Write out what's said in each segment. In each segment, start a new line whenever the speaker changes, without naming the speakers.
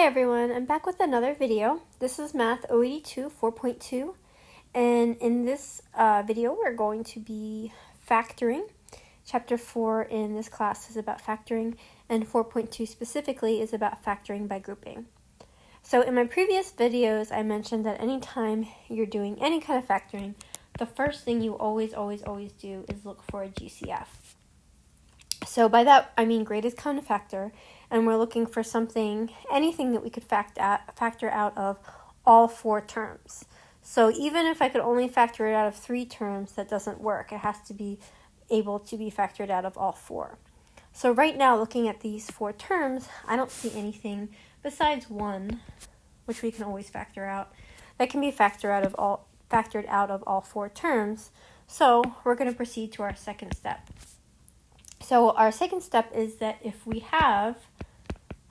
Hi everyone, I'm back with another video. This is Math 082 4.2, and in this video we're going to be factoring. Chapter 4 in this class is about factoring, and 4.2 specifically is about factoring by grouping. So in my previous videos I mentioned that anytime you're doing any kind of factoring, the first thing you always do is look for a GCF. So by that I mean greatest common factor, and we're looking for anything that we could factor out of all four terms. So even if I could only factor it out of 3 terms, that doesn't work. It has to be able to be factored out of all 4. So right now, looking at these 4 terms, I don't see anything besides 1, which we can always factor out, that can be factored out of all 4 terms. So we're going to proceed to our second step. So our second step is that if we have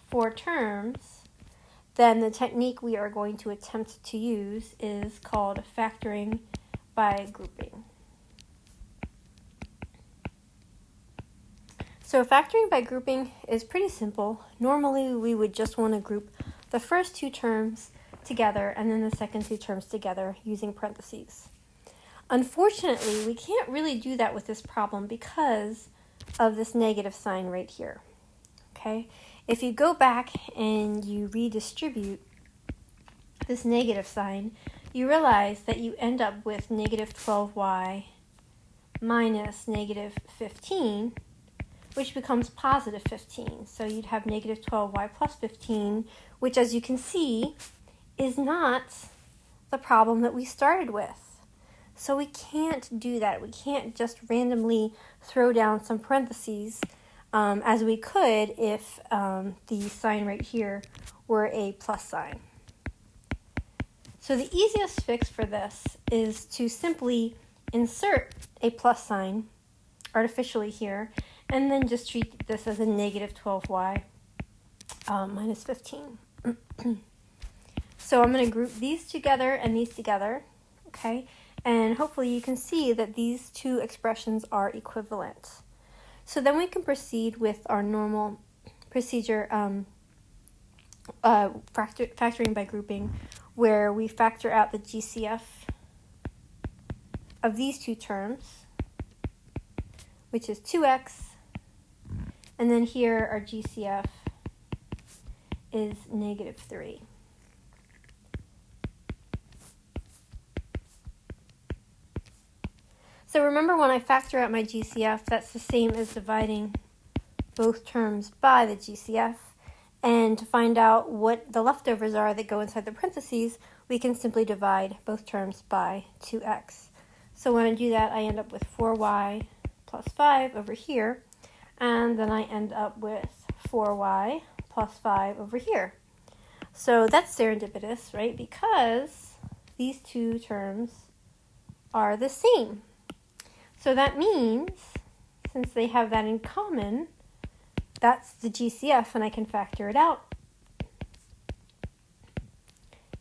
4 terms, then the technique we are going to attempt to use is called factoring by grouping. So factoring by grouping is pretty simple. Normally we would just want to group the first 2 terms together and then the second 2 terms together using parentheses. Unfortunately, we can't really do that with this problem because of this negative sign right here. Okay? If you go back and you redistribute this negative sign, you realize that you end up with negative 12y minus negative 15, which becomes positive 15. So you'd have negative 12y plus 15, which, as you can see, is not the problem that we started with. So we can't do that. We can't just randomly throw down some parentheses as we could if the sign right here were a plus sign. So the easiest fix for this is to simply insert a plus sign artificially here and then just treat this as a negative 12y minus 15. So I'm going to group these together and these together, okay? And hopefully you can see that these 2 expressions are equivalent. So then we can proceed with our normal procedure, factoring by grouping, where we factor out the GCF of these 2 terms, which is 2x, and then here our GCF is negative 3. So remember, when I factor out my GCF, that's the same as dividing both terms by the GCF. And to find out what the leftovers are that go inside the parentheses, we can simply divide both terms by 2x. So when I do that, I end up with 4y plus 5 over here, and then I end up with 4y plus 5 over here. So that's serendipitous, right? Because these 2 terms are the same. So that means, since they have that in common, that's the GCF, and I can factor it out.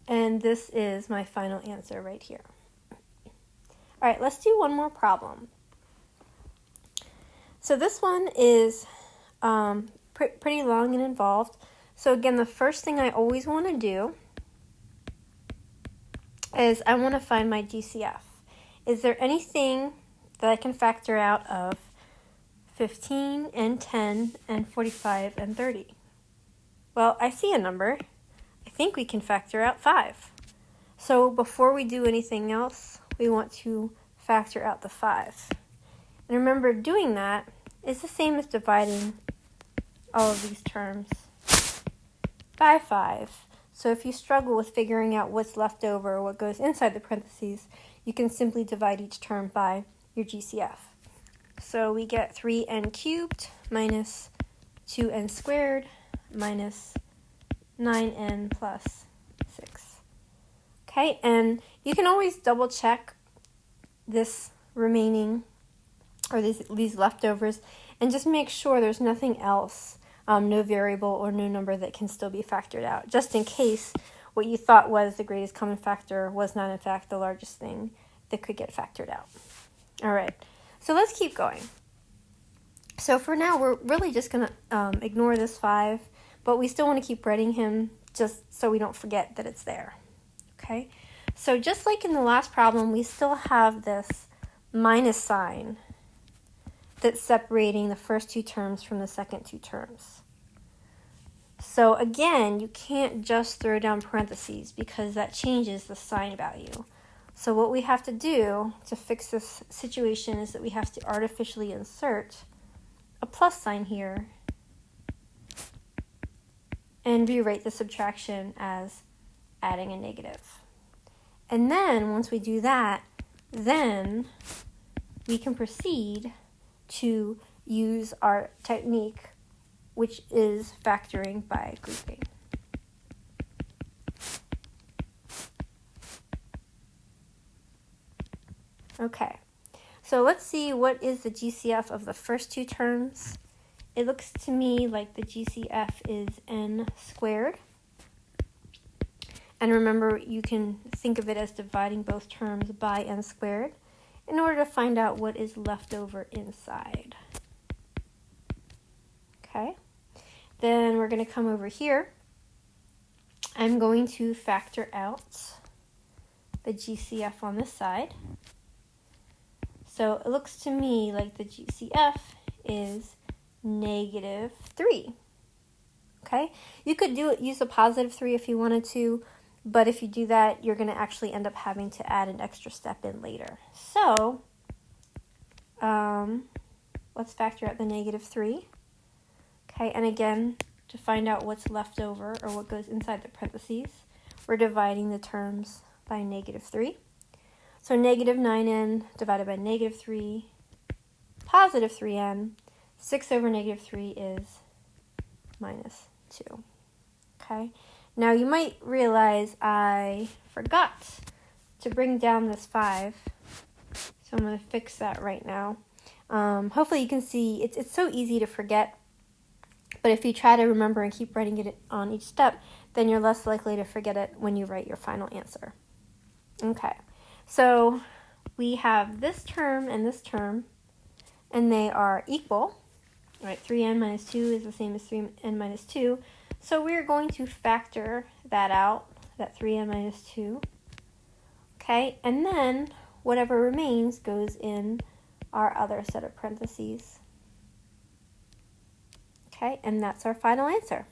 And this is my final answer right here. All right, let's do one more problem. So this one is pretty long and involved. So again, the first thing I always want to do is I want to find my GCF. Is there anything that I can factor out of 15 and 10 and 45 and 30? Well, I see a number. I think we can factor out 5. So before we do anything else, we want to factor out the 5. And remember, doing that is the same as dividing all of these terms by 5. So if you struggle with figuring out what's left over or what goes inside the parentheses, you can simply divide each term by your GCF. So we get 3n cubed minus 2n squared minus 9n plus 6. Okay, and you can always double check this remaining, or these leftovers, and just make sure there's nothing else, no variable or no number that can still be factored out, just in case what you thought was the greatest common factor was not in fact the largest thing that could get factored out. All right, so let's keep going. So for now, we're really just going to ignore this 5, but we still want to keep writing him just so we don't forget that it's there. Okay, so just like in the last problem, we still have this minus sign that's separating the first two terms from the second two terms. So again, you can't just throw down parentheses because that changes the sign value. So what we have to do to fix this situation is that we have to artificially insert a plus sign here and rewrite the subtraction as adding a negative. And then once we do that, then we can proceed to use our technique, which is factoring by grouping. Okay, so let's see what is the GCF of the first two terms. It looks to me like the GCF is n squared. And remember, you can think of it as dividing both terms by n squared in order to find out what is left over inside. Okay, then we're going to come over here. I'm going to factor out the GCF on this side. So it looks to me like the GCF is -3. Okay, you could use a +3 if you wanted to, but if you do that, you're going to actually end up having to add an extra step in later. So let's factor out the -3. Okay, and again, to find out what's left over or what goes inside the parentheses, we're dividing the terms by -3. So -9n divided by -3, +3n, 6 over -3 is -2. Okay, now you might realize I forgot to bring down this 5, so I'm going to fix that right now. Hopefully you can see it's so easy to forget, but if you try to remember and keep writing it on each step, then you're less likely to forget it when you write your final answer. Okay, so we have this term, and they are equal. Right, 3n minus 2 is the same as 3n minus 2. So we're going to factor that out, that 3n minus 2. Okay, and then whatever remains goes in our other set of parentheses. Okay, and that's our final answer.